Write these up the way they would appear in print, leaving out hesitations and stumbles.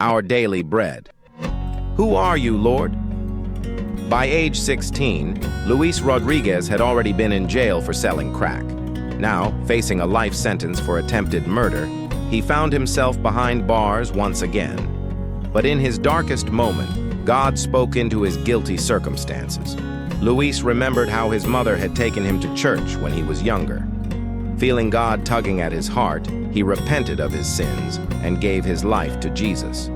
our daily bread. Who are you, Lord? By age 16, Luis Rodriguez had already been in jail for selling crack. Now, facing a life sentence for attempted murder, he found himself behind bars once again. But in his darkest moment, God spoke into his guilty circumstances. Luis remembered how his mother had taken him to church when he was younger. Feeling God tugging at his heart, he repented of his sins and gave his life to Jesus.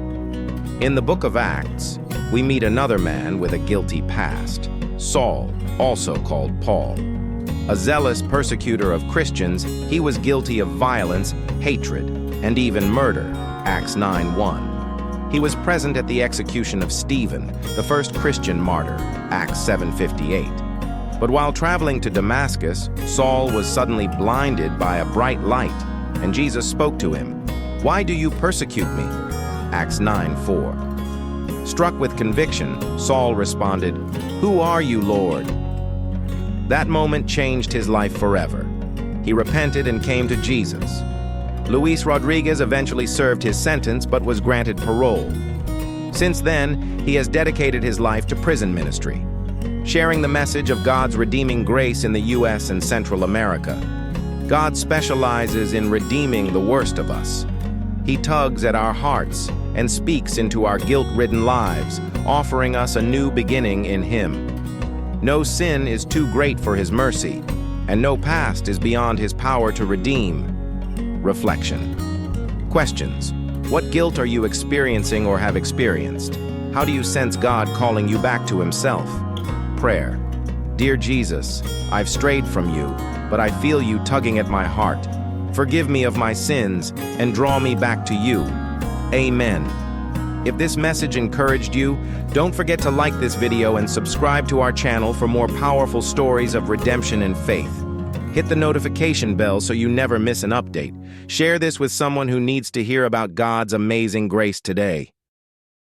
In the book of Acts, we meet another man with a guilty past, Saul, also called Paul. A zealous persecutor of Christians, he was guilty of violence, hatred, and even murder, Acts 9:1. He was present at the execution of Stephen, the first Christian martyr, Acts 7:58. But while traveling to Damascus, Saul was suddenly blinded by a bright light, and Jesus spoke to him, "Why do you persecute me?" Acts 9:4. Struck with conviction, Saul responded, "Who are you, Lord?" That moment changed his life forever. He repented and came to Jesus. Luis Rodriguez eventually served his sentence but was granted parole. Since then, he has dedicated his life to prison ministry, sharing the message of God's redeeming grace in the U.S. and Central America. God specializes in redeeming the worst of us. He tugs at our hearts and speaks into our guilt-ridden lives, offering us a new beginning in Him. No sin is too great for His mercy, and no past is beyond His power to redeem. Reflection. Questions. What guilt are you experiencing or have experienced? How do you sense God calling you back to Himself? Prayer. Dear Jesus, I've strayed from you, but I feel you tugging at my heart. Forgive me of my sins and draw me back to you. Amen. If this message encouraged you, don't forget to like this video and subscribe to our channel for more powerful stories of redemption and faith. Hit the notification bell so you never miss an update. Share this with someone who needs to hear about God's amazing grace today.